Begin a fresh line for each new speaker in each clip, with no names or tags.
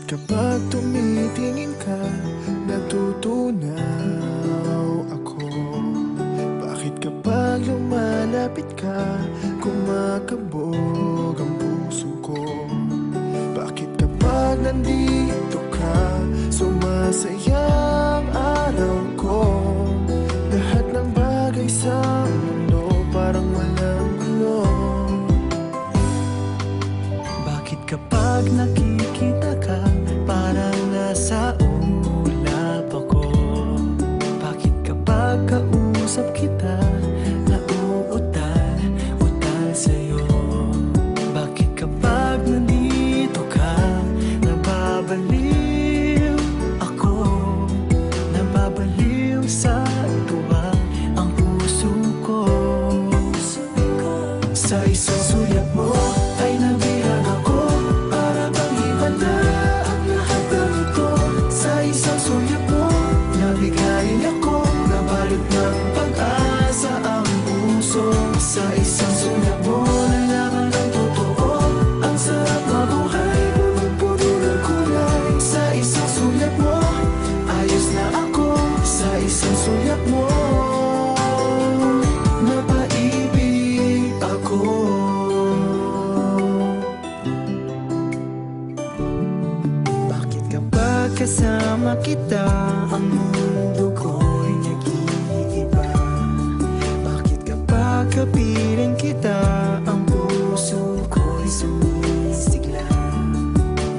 kapag tumitingin ka, natutunaw ako? Bakit kapag lumalapit ka, kumakabog ang puso ko? Bakit kapag nandito ka, sumasaya ang araw ko? Lahat ng bagay sa mundo parang walang gulo. Bakit kapag nakikita ka, parang nasa ulap ako? Bakit kapag kausap kita, nauutal sa'yo? Bakit kapag nandito ka, nababaliw ako? Nababaliw sa tuwa ang puso ko. Sa isang sulyap mo ay nabihag ako, para bang himanda ang lahat ng ito. Sa isang sulyap mo, nabigayin ako, nabalot ng pag-asa ang puso. Sa isang sulyap mo, nalaman ng totoo, ang sarap mabuhay, punong-puno ng kulay. Sa isang sulyap mo, ayos na ako. Sa isang sulyap mo, napaibig ako. Bakit kapag kasama kita, ang mundo ko'y nag-iiba? Bakit kapag kapiling kita, ang puso ko'y sumisigla?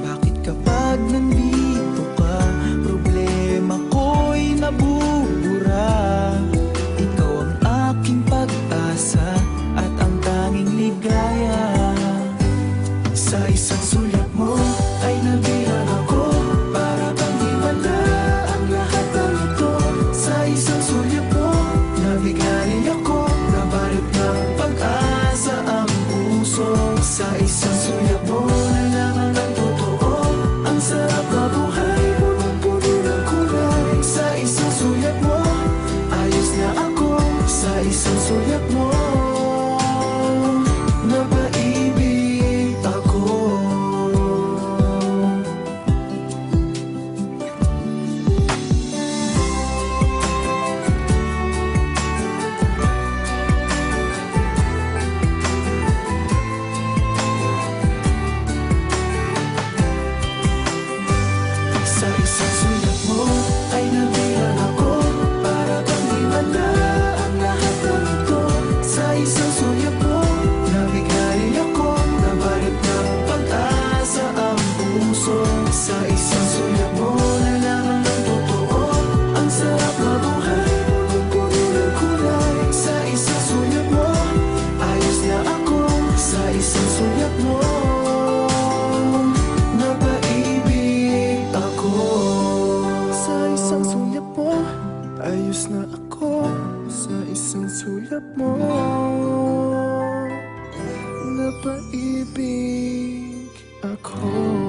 Bakit kapag nandito ka, problema ko'y nabubura? Ikaw ang aking pag-asa at ang tanging ligaya. Sa isang sulyap mo ay nabihag ako, para bang himanda ang lahat ng ito. Sa isang sulyap mo, nabigayin ako, nabalot ng pag-asa ang puso. Sa isang sulyap mo, nalaman ng totoo, ang sarap mabuhay, punong-puno ng kulay. Sa isang sulyap mo, ayos na ako. Sa isang sulyap mo, napaibig ako. Sa isang sulyap mo ay nabihag ako, para bang himanda ang lahat ng ito. Sa isang sulyap mo, nabigayin ako, nabalot ng pag-asa ang puso. Sa isang sulyap mo, nalaman ng totoo, ang sarap mabuhay, punong-puno ng kulay. Sa isang sulyap mo, ayos na ako. Sa isang sulyap mo, napaibig ako. Sa isang sulyap mo, ayos na ako. Sa isang sulyap mo, napaibig ako.